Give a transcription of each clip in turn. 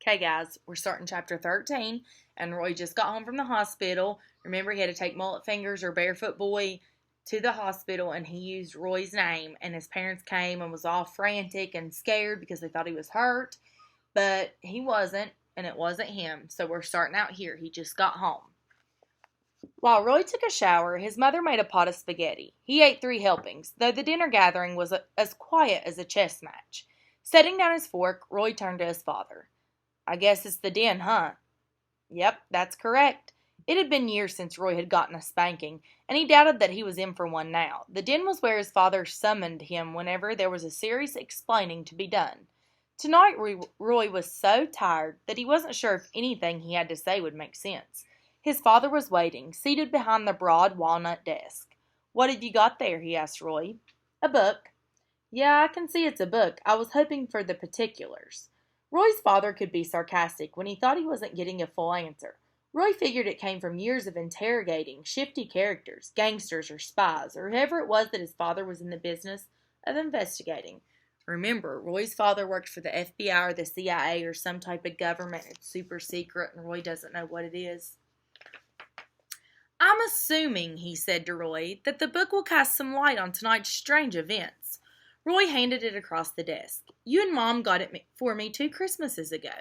Okay, guys, we're starting chapter 13, and Roy just got home from the hospital. Remember, he had to take Mullet Fingers or Barefoot Boy to the hospital, and he used Roy's name, and his parents came and was all frantic and scared because they thought he was hurt, but he wasn't, and it wasn't him, so we're starting out here. He just got home. While Roy took a shower, his mother made a pot of spaghetti. He ate 3 helpings, though the dinner gathering was as quiet as a chess match. Setting down his fork, Roy turned to his father. "I guess it's the den, huh?" "Yep, that's correct." It had been years since Roy had gotten a spanking, and he doubted that he was in for one now. The den was where his father summoned him whenever there was a serious explaining to be done. Tonight Roy was so tired that he wasn't sure if anything he had to say would make sense. His father was waiting, seated behind the broad walnut desk. "What have you got there?" he asked Roy. "A book." "Yeah, I can see it's a book. I was hoping for the particulars." Roy's father could be sarcastic when he thought he wasn't getting a full answer. Roy figured it came from years of interrogating shifty characters, gangsters or spies, or whoever it was that his father was in the business of investigating. Remember, Roy's father worked for the FBI or the CIA or some type of government. It's super secret, and Roy doesn't know what it is. "I'm assuming," he said to Roy, "that the book will cast some light on tonight's strange events." Roy handed it across the desk. "You and Mom got it for me 2 Christmases ago."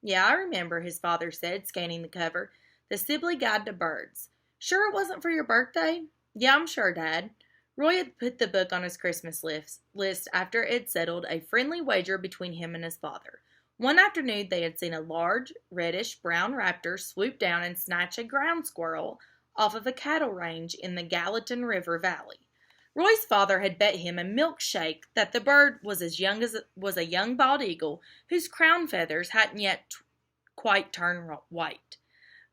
"Yeah, I remember," his father said, scanning the cover. "The Sibley Guide to Birds. Sure it wasn't for your birthday?" "Yeah, I'm sure, Dad." Roy had put the book on his Christmas list after it had settled a friendly wager between him and his father. One afternoon they had seen a large, reddish-brown raptor swoop down and snatch a ground squirrel off of a cattle range in the Gallatin River Valley. Roy's father had bet him a milkshake that the bird was as young as was a young bald eagle whose crown feathers hadn't yet quite turned white.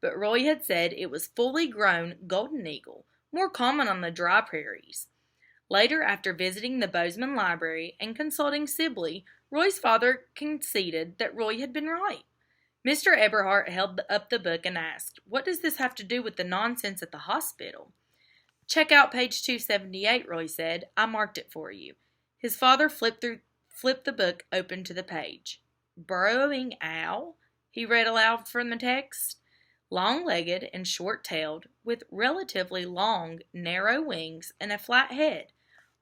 But Roy had said it was fully grown golden eagle, more common on the dry prairies. Later, after visiting the Bozeman Library and consulting Sibley, Roy's father conceded that Roy had been right. Mr. Eberhart held up the book and asked, "What does this have to do with the nonsense at the hospital?" "Check out page 278, Roy said. "I marked it for you." His father flipped the book open to the page. "Burrowing owl," he read aloud from the text. "Long-legged and short-tailed, with relatively long, narrow wings and a flat head.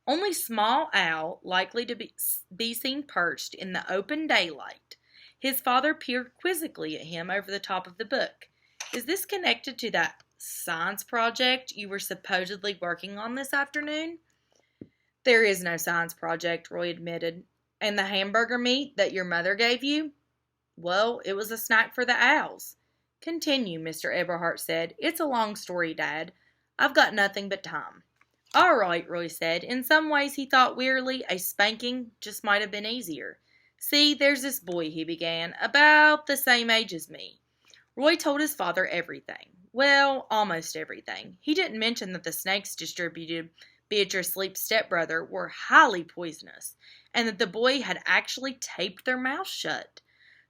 Only small owl likely to be seen perched in the open daylight." His father peered quizzically at him over the top of the book. "Is this connected to that science project you were supposedly working on this afternoon?" "There is no science project," Roy admitted. "And the hamburger meat that your mother gave you?" "Well, it was a snack for the owls." "Continue," Mr. Eberhart said. "It's a long story, Dad. I've got nothing but time." "All right," Roy said. In some ways, he thought wearily, a spanking just might have been easier. "See, there's this boy," he began, "about the same age as me." Roy told his father everything. Well, almost everything. He didn't mention that the snakes distributed Beatrice Leap's stepbrother were highly poisonous, and that the boy had actually taped their mouths shut.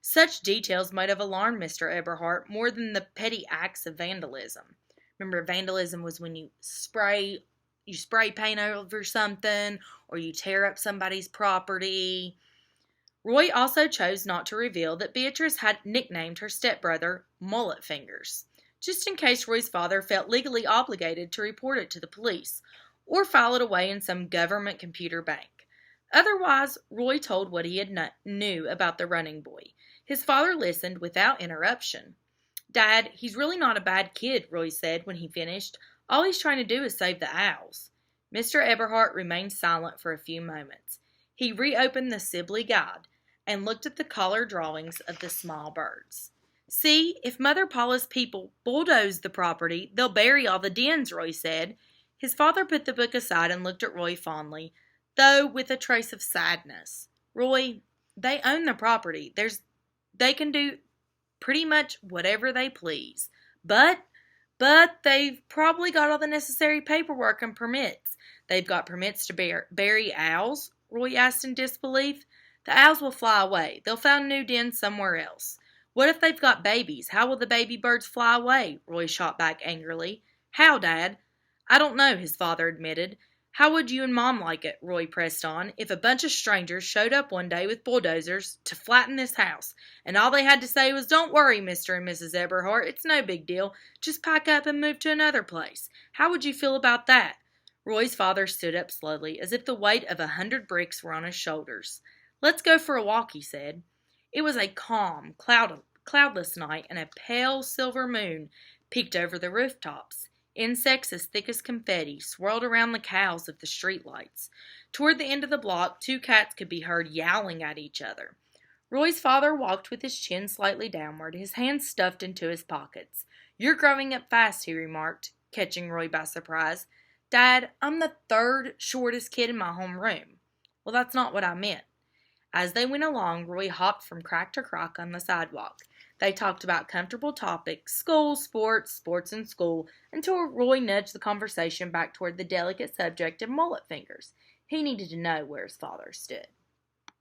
Such details might have alarmed Mr. Eberhart more than the petty acts of vandalism. Remember, vandalism was when you spray paint over something, or you tear up somebody's property. Roy also chose not to reveal that Beatrice had nicknamed her stepbrother Mullet Fingers, just in case Roy's father felt legally obligated to report it to the police, or file it away in some government computer bank. Otherwise, Roy told what he knew about the running boy. His father listened without interruption. "Dad, he's really not a bad kid," Roy said when he finished. "All he's trying to do is save the owls." Mr. Eberhart remained silent for a few moments. He reopened the Sibley Guide and looked at the color drawings of the small birds. "See, if Mother Paula's people bulldoze the property, they'll bury all the dens," Roy said. His father put the book aside and looked at Roy fondly, though with a trace of sadness. "Roy, they own the property. They can do pretty much whatever they please. But they've probably got all the necessary paperwork and permits." "They've got permits to bury owls?" Roy asked in disbelief. "The owls will fly away. They'll find a new den somewhere else." "What if they've got babies? How will the baby birds fly away?" Roy shot back angrily. "How, Dad?" "I don't know," his father admitted. How would you and Mom like it, Roy pressed on, if a bunch of strangers showed up one day with bulldozers to flatten this house, and all they had to say was, "Don't worry, Mr. and Mrs. Eberhart, it's no big deal. Just pack up and move to another place." How would you feel about that? Roy's father stood up slowly, as if the weight of 100 bricks were on his shoulders. "Let's go for a walk," he said. It was a calm, cloudless night, and a pale silver moon peeked over the rooftops. Insects as thick as confetti swirled around the cows of the streetlights. Toward the end of the block, 2 cats could be heard yowling at each other. Roy's father walked with his chin slightly downward, his hands stuffed into his pockets. "You're growing up fast," he remarked, catching Roy by surprise. "Dad, I'm the 3rd shortest kid in my home room." "Well, that's not what I meant." As they went along, Roy hopped from crack to crack on the sidewalk. They talked about comfortable topics, school, sports and school, until Roy nudged the conversation back toward the delicate subject of mullet fingers. He needed to know where his father stood.